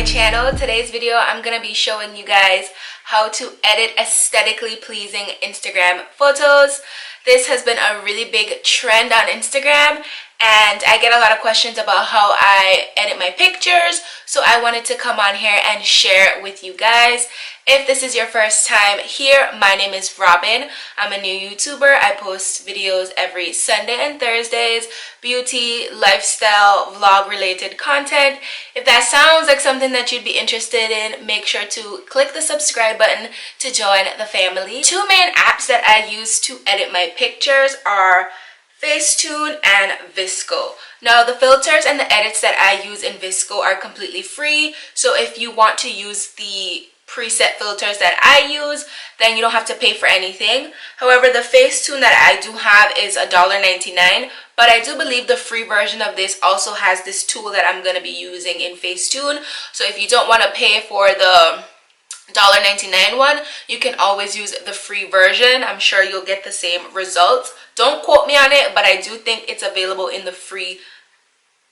channel. Today's video I'm gonna be showing you guys how to edit aesthetically pleasing Instagram photos. This has been a really big trend on Instagram and I get a lot of questions about how I edit my pictures, so I wanted to come on here and share with you guys. If this is your first time here, my name is Robin. I'm a new YouTuber. I post videos every Sunday and Thursdays, beauty, lifestyle, vlog related content. If that sounds like something that you'd be interested in, make sure to click the subscribe button to join the family. Two main apps that I use to edit my pictures are Facetune and Visco. Now the filters and the edits that I use in Visco are completely free, so if you want to use the preset filters that I use, then you don't have to pay for anything. However, the Facetune that I do have is $1.99, but I do believe the free version of this also has this tool that I'm going to be using in Facetune. So if you don't want to pay for the $1.99 one, you can always use the free version. I'm sure you'll get the same results. Don't quote me on it, but I do think it's available in the free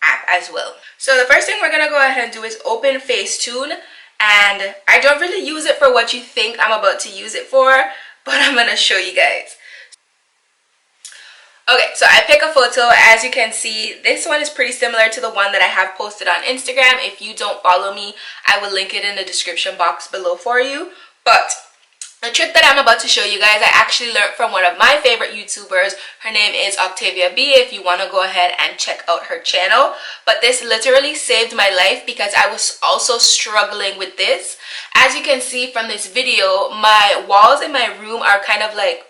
app as well. So the first thing we're gonna go ahead and do is open Facetune, and I don't really use it for what you think I'm about to use it for, but I'm gonna show you guys. Okay, so I pick a photo. As you can see, this one is pretty similar to the one that I have posted on Instagram. If you don't follow me, I will link it in the description box below for you. But the trick that I'm about to show you guys, I actually learned from one of my favorite YouTubers. Her name is Octavia B, if you want to go ahead and check out her channel. But this literally saved my life because I was also struggling with this. As you can see from this video, my walls in my room are kind of like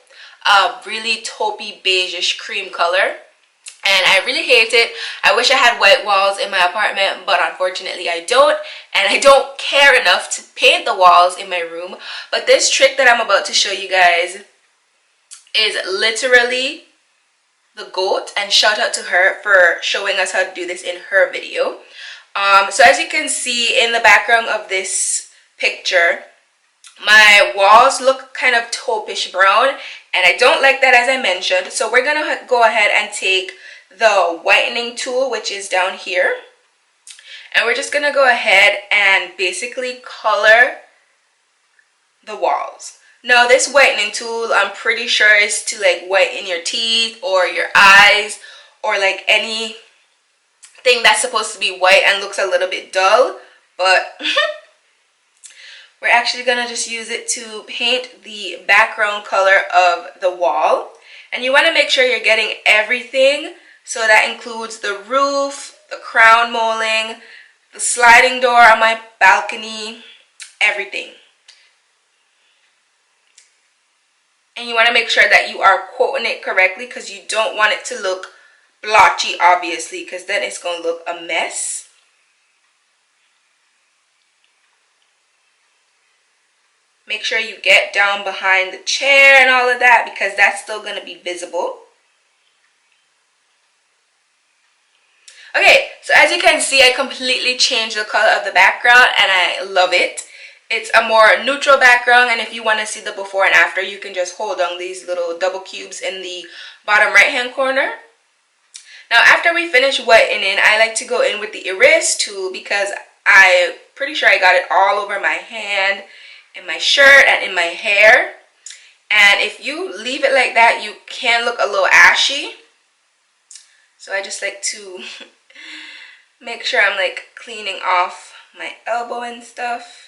a really taupey beigeish cream color, and I really hate it. I wish I had white walls in my apartment, but unfortunately I don't, and I don't care enough to paint the walls in my room. But this trick that I'm about to show you guys is literally the GOAT, and shout out to her for showing us how to do this in her video. So as you can see in the background of this picture, my walls look kind of taupish brown, and I don't like that, as I mentioned. So we're gonna go ahead and take the whitening tool, which is down here, and we're just gonna go ahead and basically color the walls. Now this whitening tool, I'm pretty sure is to like whiten your teeth or your eyes, or like anything that's supposed to be white and looks a little bit dull, but we're actually gonna just use it to paint the background color of the wall. And you want to make sure you're getting everything, so that includes the roof, the crown molding, the sliding door on my balcony, everything. And you want to make sure that you are quoting it correctly, because you don't want it to look blotchy, obviously, because then it's going to look a mess. Make sure you get down behind the chair and all of that, because that's still going to be visible. Okay, so as you can see, I completely changed the color of the background and I love it. It's a more neutral background, and if you want to see the before and after, you can just hold on these little double cubes in the bottom right hand corner. Now after we finish whitening, I like to go in with the erase tool, because I'm pretty sure I got it all over my hand, in my shirt, and in my hair. And if you leave it like that, you can look a little ashy. So I just like to make sure I'm like cleaning off my elbow and stuff.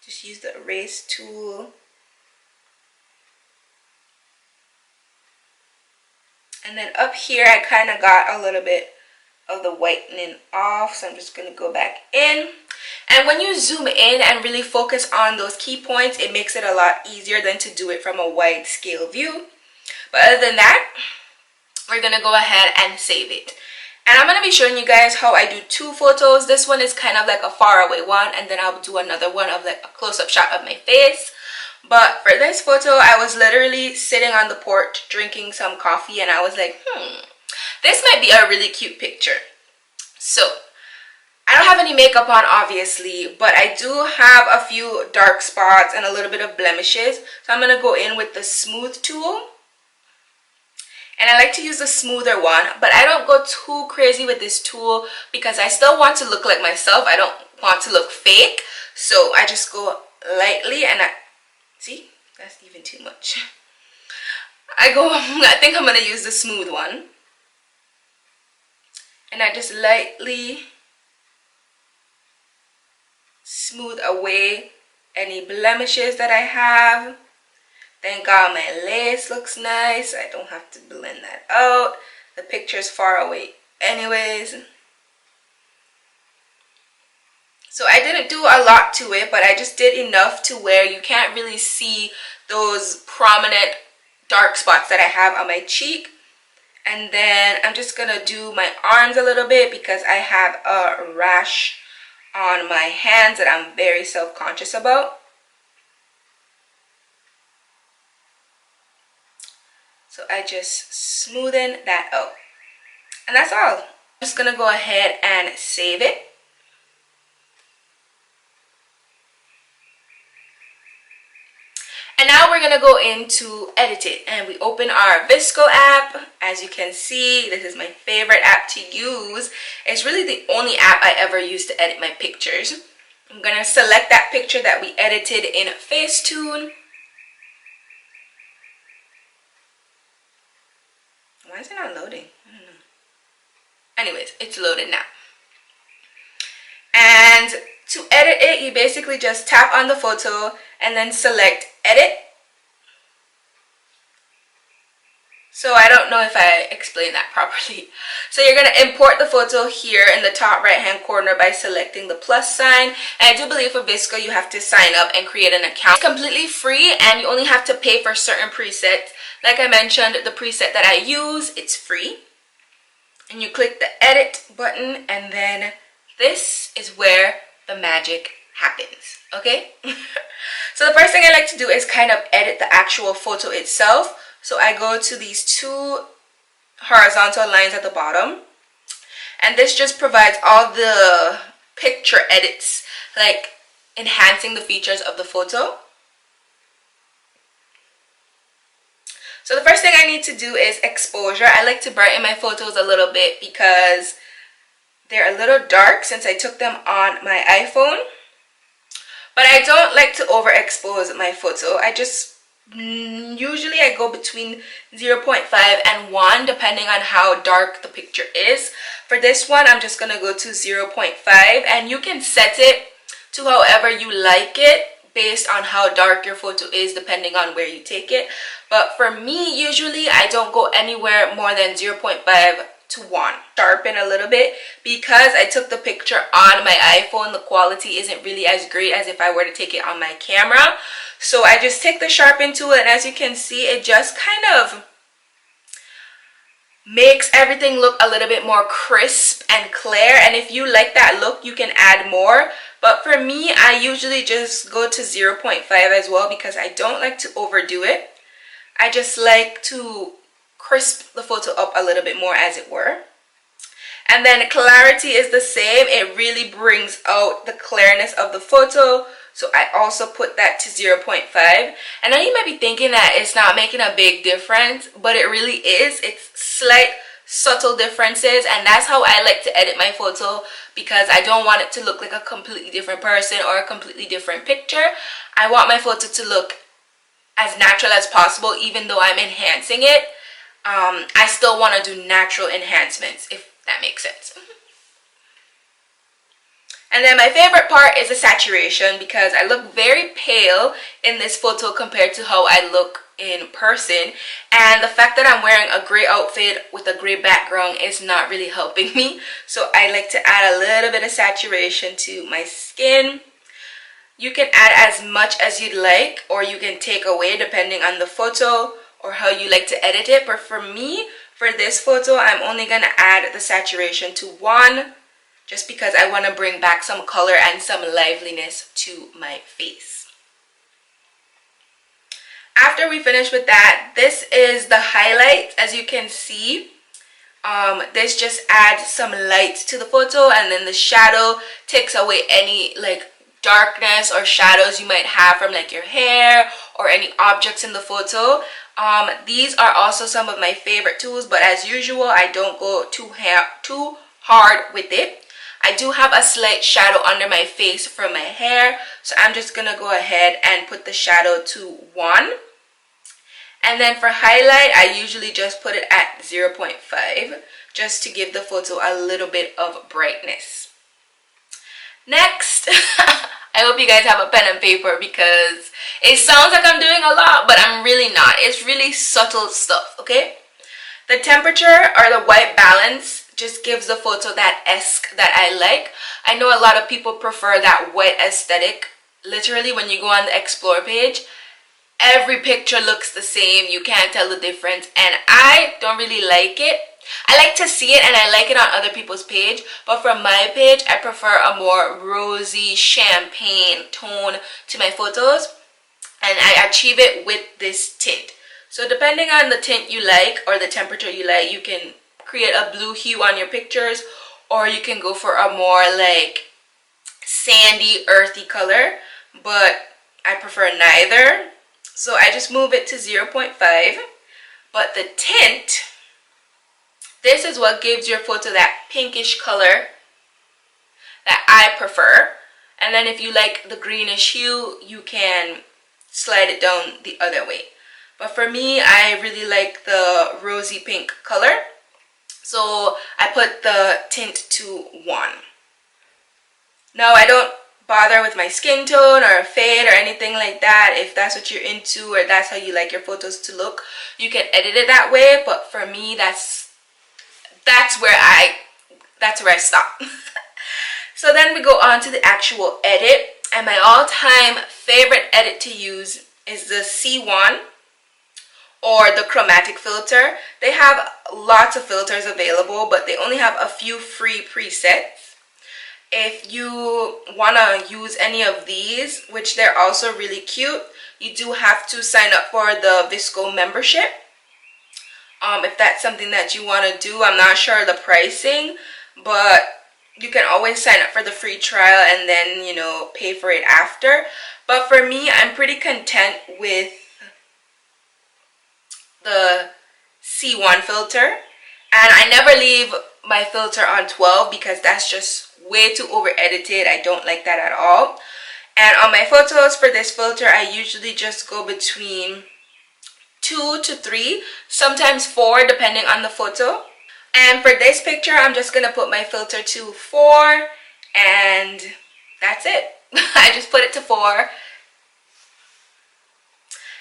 Just use the erase tool. And then up here, I kind of got a little bit of the whitening off, so I'm just going to go back in. And when you zoom in and really focus on those key points, it makes it a lot easier than to do it from a wide scale view. But other than that, we're going to go ahead and save it. And I'm going to be showing you guys how I do two photos. This one is kind of like a far away one, and then I'll do another one of like a close-up shot of my face. But for this photo, I was literally sitting on the porch drinking some coffee, and I was like, this might be a really cute picture. So I don't have any makeup on, obviously, but I do have a few dark spots and a little bit of blemishes. So I'm going to go in with the smooth tool. And I like to use the smoother one, but I don't go too crazy with this tool because I still want to look like myself. I don't want to look fake. So I just go lightly and see, that's even too much. I think I'm going to use the smooth one. And I just lightly smooth away any blemishes that I have. Thank God my lace looks nice. I don't have to blend that out. The picture's far away anyways. So I didn't do a lot to it, but I just did enough to where you can't really see those prominent dark spots that I have on my cheek. And then I'm just going to do my arms a little bit because I have a rash on my hands that I'm very self-conscious about. So I just smoothen that out. And that's all. I'm just going to go ahead and save it. And now we're going to go into edit it. And we open our VSCO app. As you can see, this is my favorite app to use. It's really the only app I ever use to edit my pictures. I'm going to select that picture that we edited in Facetune. Why is it not loading? I don't know. Anyways, it's loaded now. And to edit it, you basically just tap on the photo and then select edit. So I don't know if I explained that properly. So you're going to import the photo here in the top right hand corner by selecting the plus sign. And I do believe for VSCO you have to sign up and create an account. It's completely free and you only have to pay for certain presets. Like I mentioned, the preset that I use, it's free. And you click the edit button and then this is where the magic happens, okay? So the first thing I like to do is kind of edit the actual photo itself. So I go to these two horizontal lines at the bottom. And this just provides all the picture edits, like enhancing the features of the photo. So the first thing I need to do is exposure. I like to brighten my photos a little bit because they're a little dark since I took them on my iPhone. But I don't like to overexpose my photo. I just usually I go between 0.5 and 1 depending on how dark the picture is. For this one, I'm just going to go to 0.5 and you can set it to however you like it based on how dark your photo is depending on where you take it. But for me, usually I don't go anywhere more than 0.5 to 1. Sharpen a little bit because I took the picture on my iPhone. The quality isn't really as great as if I were to take it on my camera. So I just take the sharpen tool and as you can see, it just kind of makes everything look a little bit more crisp and clear. And if you like that look, you can add more. But for me, I usually just go to 0.5 as well because I don't like to overdo it. I just like to crisp the photo up a little bit more, as it were. And then clarity is the same. It really brings out the clearness of the photo. So I also put that to 0.5. And now you might be thinking that it's not making a big difference, but it really is. It's slight, subtle differences, and that's how I like to edit my photo because I don't want it to look like a completely different person or a completely different picture. I want my photo to look as natural as possible, even though I'm enhancing it. I still want to do natural enhancements, if that makes sense. And then my favorite part is the saturation because I look very pale in this photo compared to how I look in person. And the fact that I'm wearing a gray outfit with a gray background is not really helping me. So I like to add a little bit of saturation to my skin. You can add as much as you'd like, or you can take away depending on the photo or how you like to edit it. But for me, for this photo, I'm only going to add the saturation to 1 just because I want to bring back some color and some liveliness to my face. After we finish with that, this is the highlight. As you can see, This just adds some light to the photo, and then the shadow takes away any like darkness or shadows you might have from like your hair or any objects in the photo. These are also some of my favorite tools, but as usual, I don't go too hard with it. I do have a slight shadow under my face from my hair, so I'm just gonna go ahead and put the shadow to 1. And then for highlight, I usually just put it at 0.5 just to give the photo a little bit of brightness. Next, I hope you guys have a pen and paper because it sounds like I'm doing a lot, but I'm really not. It's really subtle stuff, okay? The temperature or the white balance just gives the photo that esque that I like. I know a lot of people prefer that white aesthetic. Literally, when you go on the explore page, every picture looks the same. You can't tell the difference, and I don't really like it. I like to see it and I like it on other people's page, but from my page I prefer a more rosy champagne tone to my photos, and I achieve it with this tint. So depending on the tint you like or the temperature you like, you can create a blue hue on your pictures, or you can go for a more like sandy earthy color, but I prefer neither. So I just move it to 0.5. But the tint, this is what gives your photo that pinkish color that I prefer. And then if you like the greenish hue, you can slide it down the other way. But for me, I really like the rosy pink color, so I put the tint to 1. Now, I don't bother with my skin tone or fade or anything like that. If that's what you're into or that's how you like your photos to look, you can edit it that way. But for me, that's where I stop. So then we go on to the actual edit, and my all-time favorite edit to use is the C1 or the chromatic filter. They have lots of filters available, but they only have a few free presets. If you want to use any of these, which they're also really cute, you do have to sign up for the Visco membership. If that's something that you want to do, I'm not sure the pricing, but you can always sign up for the free trial and then, you know, pay for it after. But for me, I'm pretty content with the C1 filter, and I never leave my filter on 12 because that's just way too over edited. I don't like that at all. And on my photos for this filter, I usually just go between 2 to 3, sometimes 4 depending on the photo. And for this picture, I'm just gonna put my filter to 4, and that's it. I just put it to 4.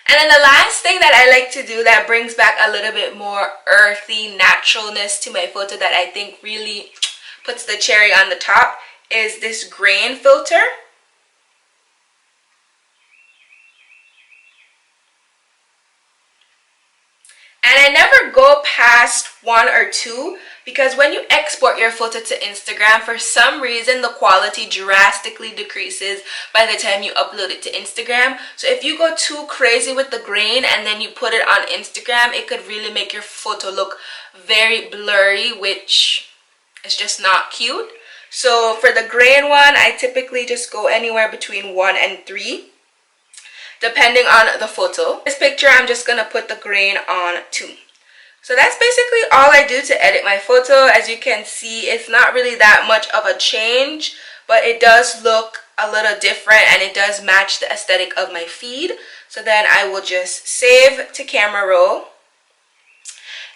And then the last thing that I like to do that brings back a little bit more earthy naturalness to my photo that I think really puts the cherry on the top is this grain filter. And I never go past 1 or 2 because when you export your photo to Instagram, for some reason the quality drastically decreases by the time you upload it to Instagram. So if you go too crazy with the grain and then you put it on Instagram, it could really make your photo look very blurry, which is just not cute. So for the grain one, I typically just go anywhere between 1 and 3. Depending on the photo. This picture, I'm just going to put the grain on 2. So that's basically all I do to edit my photo. As you can see, it's not really that much of a change, but it does look a little different and it does match the aesthetic of my feed. So then I will just save to camera roll.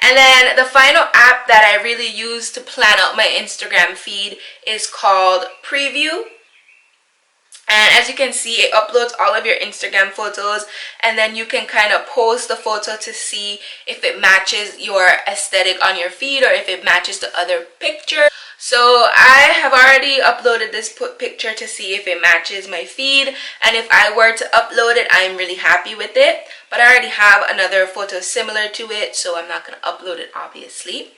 And then the final app that I really use to plan out my Instagram feed is called Preview. And as you can see, it uploads all of your Instagram photos, and then you can kind of post the photo to see if it matches your aesthetic on your feed or if it matches the other picture. So I have already uploaded this picture to see if it matches my feed, and if I were to upload it, I'm really happy with it. But I already have another photo similar to it, so I'm not going to upload it obviously.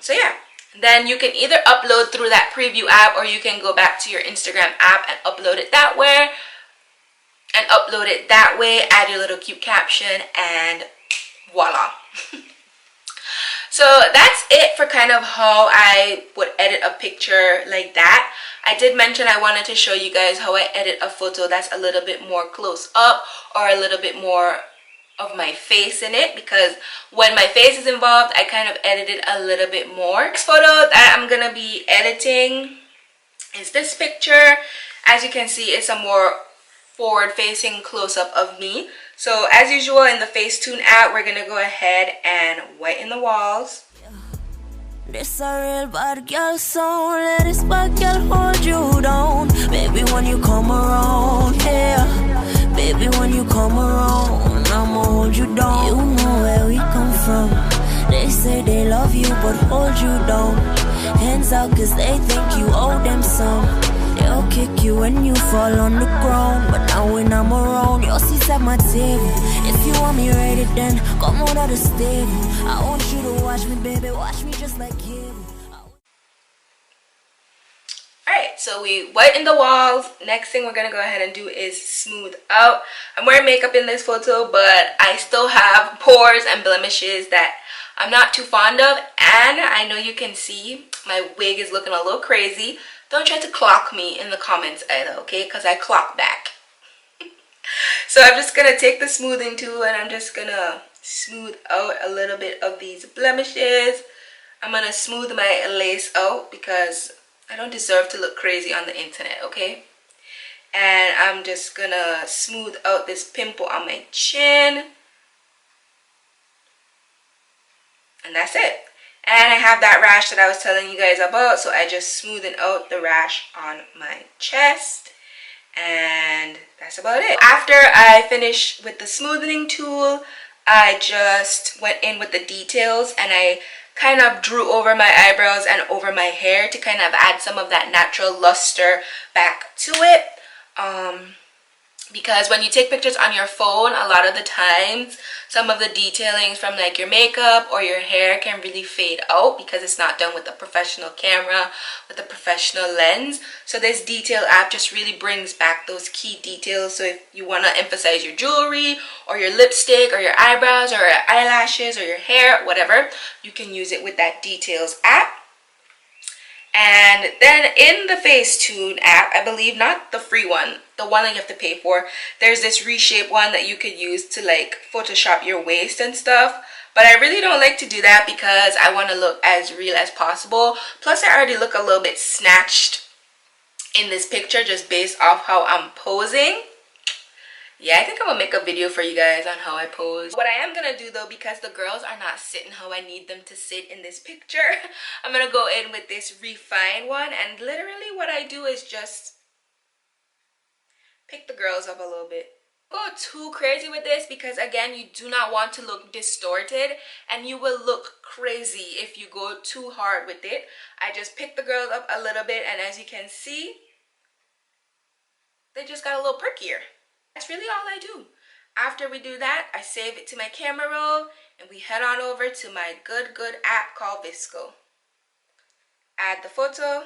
So yeah. Then you can either upload through that Preview app, or you can go back to your Instagram app and upload it that way. Add your little cute caption, and voila. So that's it for kind of how I would edit a picture like that. I did mention I wanted to show you guys how I edit a photo that's a little bit more close up or a little bit more of my face in it, because when my face is involved I kind of edit it a little bit more. Next photo that I'm gonna be editing is this picture. As you can see, it's a more forward facing close-up of me. So as usual in the Facetune app, we're gonna go ahead and whiten the walls. This a real bad girl song. Let this bad girl hold you down. Baby, when you come around, yeah. Baby, when you come around, I'ma hold you down. You know where we come from. They say they love you, but hold you down. Hands out, cause they think you owe them some. They'll kick you when you fall on the ground. But now when I'm around, your seat's at my table. If you want me ready, then come on out the stable. I want you to watch me, baby, watch me just like him. Alright, so we whiten the walls. Next thing we're going to go ahead and do is smooth out. I'm wearing makeup in this photo, but I still have pores and blemishes that I'm not too fond of. And I know you can see my wig is looking a little crazy. Don't try to clock me in the comments either, okay? Because I clock back. So I'm just going to take the smoothing tool and I'm just going to smooth out a little bit of these blemishes. I'm going to smooth my lace out because I don't deserve to look crazy on the internet, okay? And I'm just going to smooth out this pimple on my chin. And that's it. And I have that rash that I was telling you guys about, so I just smoothed out the rash on my chest. And that's about it. After I finished with the smoothing tool, I just went in with the details and I kind of drew over my eyebrows and over my hair to kind of add some of that natural luster back to it. Because when you take pictures on your phone, a lot of the times some of the detailings from like your makeup or your hair can really fade out because it's not done with a professional camera, with a professional lens. So this detail app just really brings back those key details. So if you want to emphasize your jewelry or your lipstick or your eyebrows or your eyelashes or your hair, whatever, you can use it with that details app. And then in the Facetune app, I believe, not the free one, the one that you have to pay for, there's this reshape one that you could use to like Photoshop your waist and stuff. But I really don't like to do that because I want to look as real as possible. Plus I already look a little bit snatched in this picture just based off how I'm posing. Yeah, I think I'm gonna make a video for you guys on how I pose. What I am gonna do though, because the girls are not sitting how I need them to sit in this picture, I'm gonna go in with this refined one, and literally what I do is just pick the girls up a little bit. Don't go too crazy with this because again, you do not want to look distorted and you will look crazy if you go too hard with it. I just pick the girls up a little bit, and as you can see, they just got a little perkier. That's really all I do. After we do that, I save it to my camera roll and we head on over to my good app called Visco. Add the photo.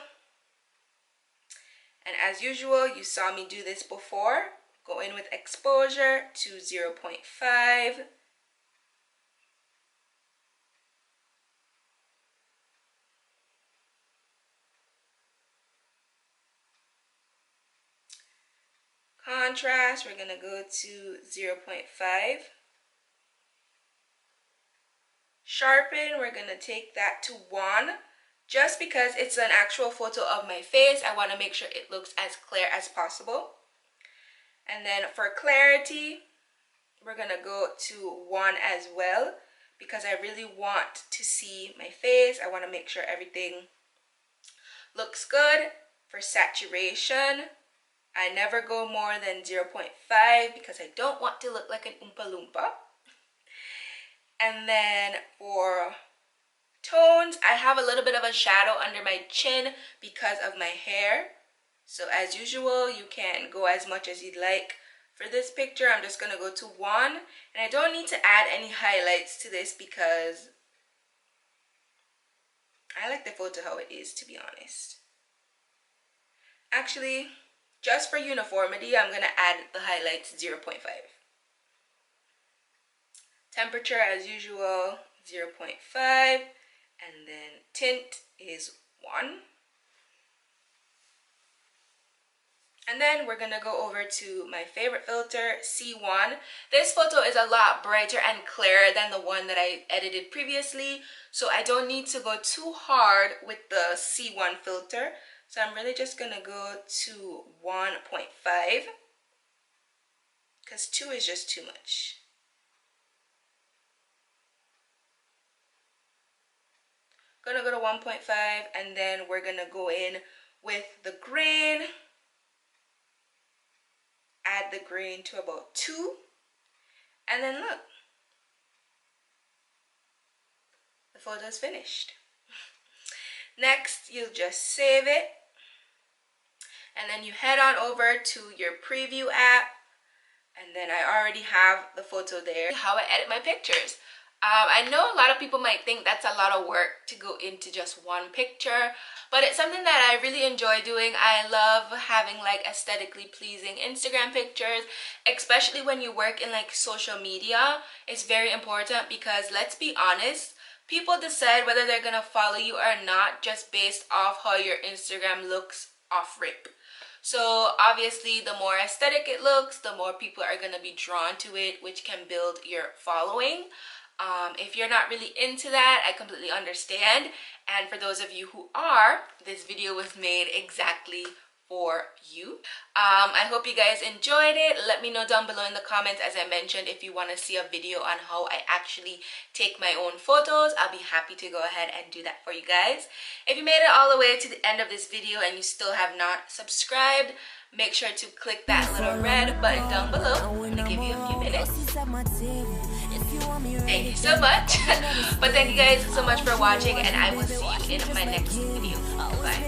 And as usual, you saw me do this before. Go in with exposure to 0.5. Contrast, we're going to go to 0.5. Sharpen, we're going to take that to 1. Just because it's an actual photo of my face, I want to make sure it looks as clear as possible. And then for clarity, we're going to go to 1 as well because I really want to see my face. I want to make sure everything looks good. For saturation, I never go more than 0.5 because I don't want to look like an Oompa Loompa. And then for tones, I have a little bit of a shadow under my chin because of my hair. So as usual, you can go as much as you'd like. For this picture, I'm just going to go to 1. And I don't need to add any highlights to this because I like the photo how it is, to be honest. Actually, just for uniformity, I'm going to add the highlights 0.5. Temperature, as usual, 0.5. and then tint is 1. And then we're gonna go over to my favorite filter, C1. This photo is a lot brighter and clearer than the one that I edited previously, so I don't need to go too hard with the C1 filter. So I'm really just gonna go to 1.5 because 2 is just too much. Gonna go to 1.5, and then we're gonna go in with the grain. Add the grain to about 2, and then look, the photo is finished. Next, you'll just save it, and then you head on over to your preview app, and then I already have the photo there. How I edit my pictures. I know a lot of people might think that's a lot of work to go into just one picture, but it's something that I really enjoy doing. I love having like aesthetically pleasing Instagram pictures, especially when you work in like social media. It's very important because, let's be honest, people decide whether they're gonna follow you or not just based off how your Instagram looks off rip. So obviously the more aesthetic it looks, the more people are gonna be drawn to it, which can build your following. If you're not really into that, I completely understand. And for those of you who are, this video was made exactly for you. I hope you guys enjoyed it. Let me know down below in the comments, as I mentioned, if you want to see a video on how I actually take my own photos. I'll be happy to go ahead and do that for you guys. If you made it all the way to the end of this video and you still have not subscribed, make sure to click that little red button down below. I'm gonna give you a few minutes. Thank you so much. But thank you guys so much for watching, and I will see you in my next video. Bye.